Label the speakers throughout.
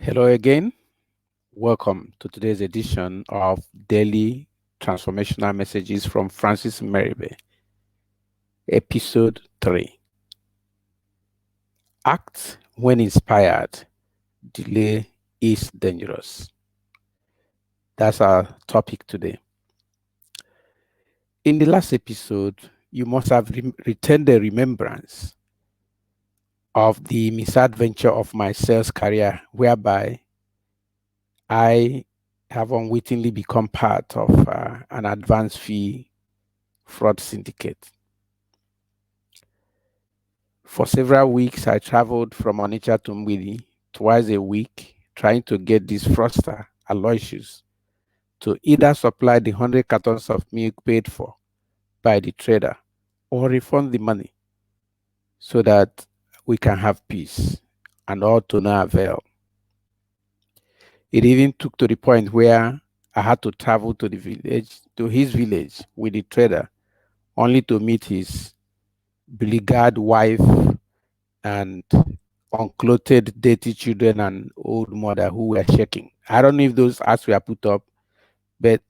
Speaker 1: Hello again. Welcome to today's edition of Daily Transformational Messages from Francis Merribe, Episode 3. Act when inspired, delay is dangerous. That's our topic today. In the last episode, you must have returned the remembrance of the misadventure of my sales career, whereby I have unwittingly become part of an advance fee fraud syndicate. For several weeks, I traveled from Onitsha to Mgbidi twice a week, trying to get this fraudster, Aloysius, to either supply the 100 cartons of milk paid for by the trader or refund the money so that we can have peace, and all to no avail. It even took to the point where I had to travel to his village with the trader, only to meet his beleaguered wife and unclothed, dirty children and old mother who were shaking. I don't know if those ads were put up, but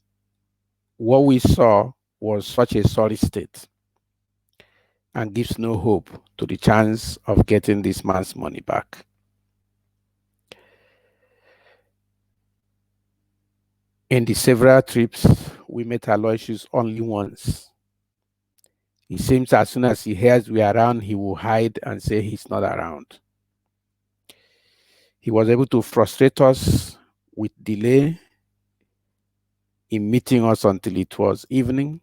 Speaker 1: what we saw was such a sorry state and gives no hope to the chance of getting this man's money back. In the several trips, we met Aloysius only once. It seems as soon as he hears we are around, he will hide and say he's not around. He was able to frustrate us with delay in meeting us until it was evening,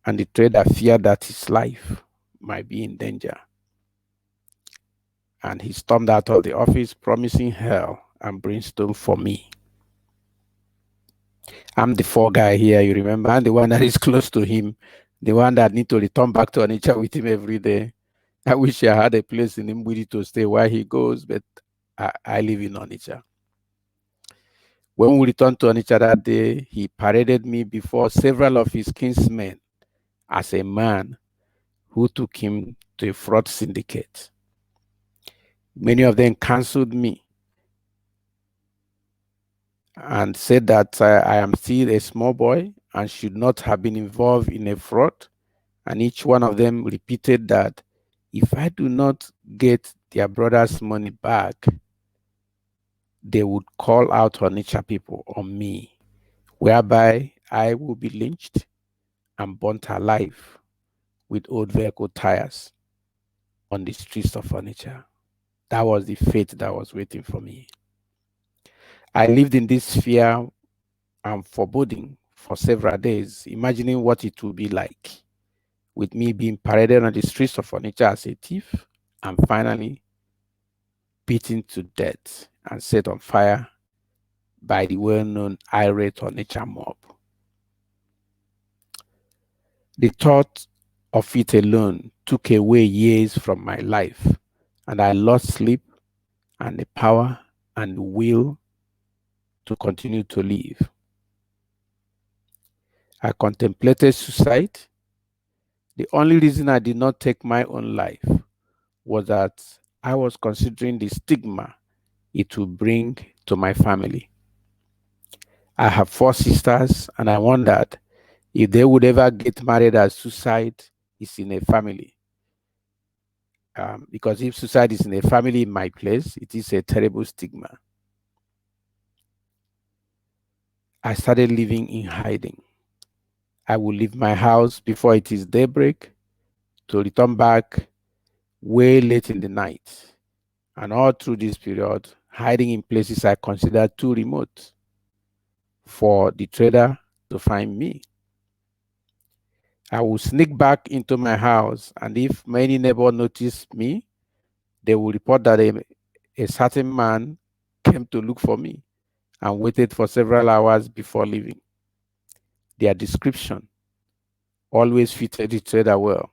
Speaker 1: and the trader feared that his life might be in danger. And he stormed out of the office, promising hell and brimstone for me. I'm the fall guy here, you remember? I'm the one that is close to him, the one that need to return back to Onitsha with him every day. I wish I had a place in Mgbidi to stay while he goes, but I live in Onitsha. When we returned to Onitsha that day, he paraded me before several of his kinsmen as a man who took him to a fraud syndicate. Many of them cancelled me and said that I am still a small boy and should not have been involved in a fraud. And each one of them repeated that if I do not get their brother's money back, they would call out Onitsha people on me, whereby I will be lynched and burnt alive with old vehicle tires on the streets of Onitsha. That was the fate that was waiting for me. I lived in this fear and foreboding for several days, imagining what it would be like with me being paraded on the streets of Onitsha as a thief and finally beaten to death and set on fire by the well-known irate Onitsha mob. The thought of it alone took away years from my life, and I lost sleep and the power and the will to continue to live. I contemplated suicide. The only reason I did not take my own life was that I was considering the stigma it would bring to my family. I have 4 sisters, and I wondered if they would ever get married as suicide is in a family. Because if suicide is in a family in my place, it is a terrible stigma. I started living in hiding. I would leave my house before it is daybreak to return back way late in the night. And all through this period, hiding in places I considered too remote for the trader to find me. I would sneak back into my house, and if many neighbors noticed me, they would report that a certain man came to look for me and waited for several hours before leaving. Their description always fitted the trader well.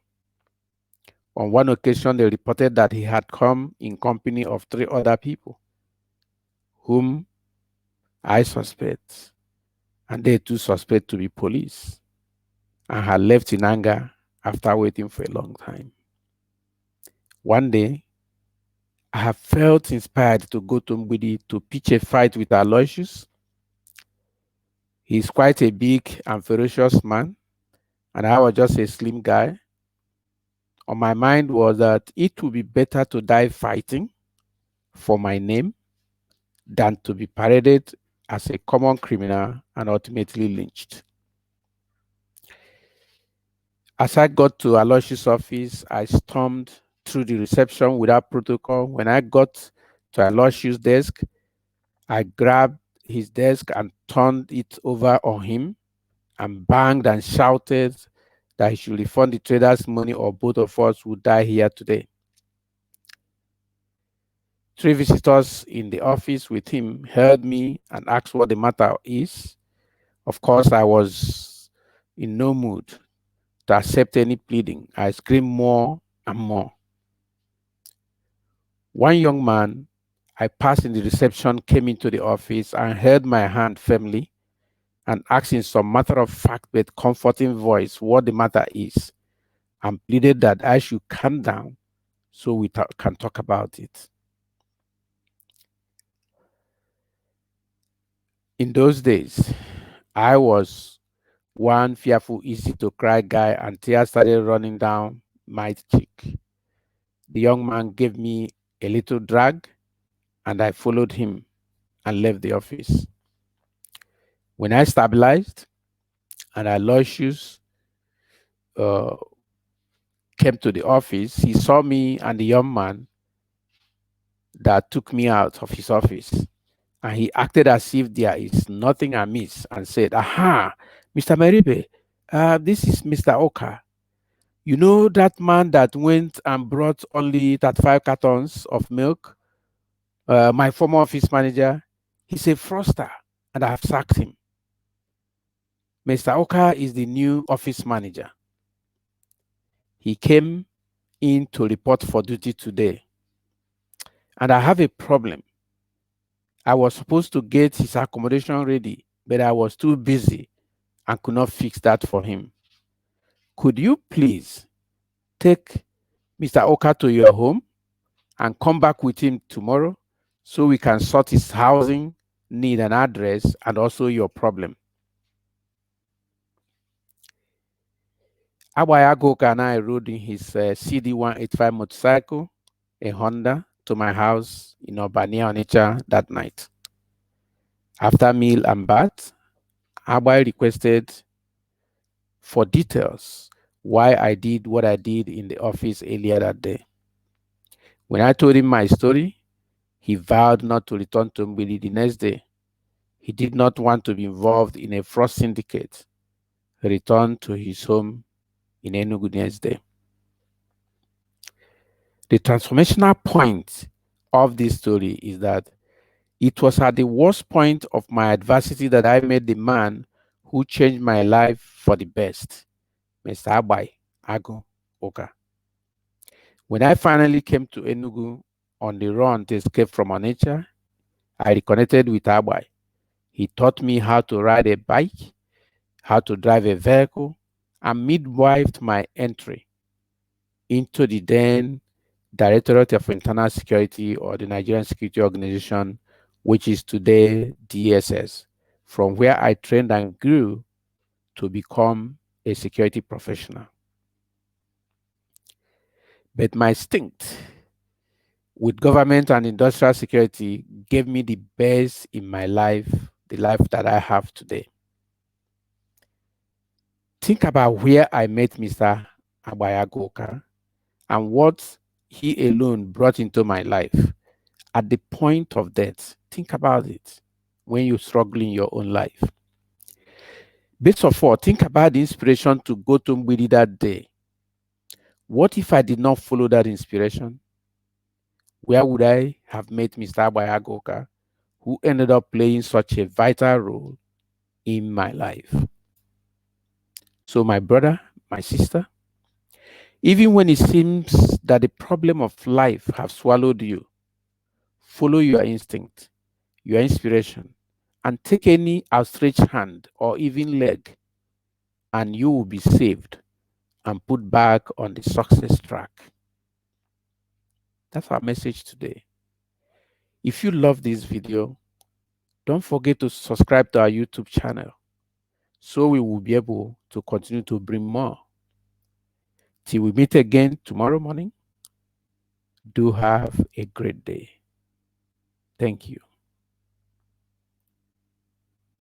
Speaker 1: On one occasion, they reported that he had come in company of 3 other people, whom I suspect, and they too suspect to be police, and had left in anger after waiting for a long time. One day, I have felt inspired to go to Mgbidi to pitch a fight with Aloysius. He's quite a big and ferocious man, and I was just a slim guy. On my mind was that it would be better to die fighting for my name than to be paraded as a common criminal and ultimately lynched. As I got to Aloysius' office, I stormed through the reception without protocol. When I got to Aloysius' desk, I grabbed his desk and turned it over on him and banged and shouted that he should refund the traders' money or both of us would die here today. Three visitors in the office with him heard me and asked what the matter is. Of course, I was in no mood to accept any pleading. I screamed more and more. One young man I passed in the reception came into the office and held my hand firmly and asked in some matter-of-fact but comforting voice what the matter is and pleaded that I should calm down so we can talk about it. In those days, I was one fearful, easy to cry guy and tears started running down my cheek. The young man gave me a little drag and I followed him and left the office. When I stabilized and Aloysius uh, came to the office, he saw me and the young man that took me out of his office. And he acted as if there is nothing amiss and said, "Aha, Mr. Meribe, this is Mr. Oka. You know that man that went and brought only 35 cartons of milk? My former office manager, he's a fraudster and I have sacked him. Mr. Oka is the new office manager. He came in to report for duty today. And I have a problem. I was supposed to get his accommodation ready, but I was too busy and could not fix that for him. Could you please take Mr. Oka to your home and come back with him tomorrow so we can sort his housing need and address and also your problem?" Abayagoka and I rode in his CD 185 motorcycle, a Honda, to my house in Obania, Onitsha that night. After meal and bath, Abai requested for details why I did what I did in the office earlier that day. When I told him my story, he vowed not to return to Mgbidi the next day. He did not want to be involved in a fraud syndicate. He returned to his home in Enugu the next day. The transformational point of this story is that it was at the worst point of my adversity that I met the man who changed my life for the best, Mr. Abai Ago Oka. When I finally came to Enugu on the run to escape from Onitsha, I reconnected with Abai. He taught me how to ride a bike, how to drive a vehicle, and midwifed my entry into the then Directorate of Internal Security, or the Nigerian Security Organization, which is today DSS, from where I trained and grew to become a security professional. But my instinct with government and industrial security gave me the best in my life, the life that I have today. Think about where I met Mr. Abayagoka and what he alone brought into my life at the point of death. Think about it when you struggle in your own life. Best of all, think about the inspiration to go to Mgbidi that day. What if I did not follow that inspiration? Where would I have met Mr. Abayagoka, who ended up playing such a vital role in my life? So, my brother, my sister, even when it seems that the problem of life have swallowed you, follow your instinct, your inspiration, and take any outstretched hand or even leg, and you will be saved and put back on the success track. That's our message today. If you love this video, don't forget to subscribe to our YouTube channel so we will be able to continue to bring more. Till we meet again tomorrow morning, do have a great day. Thank you.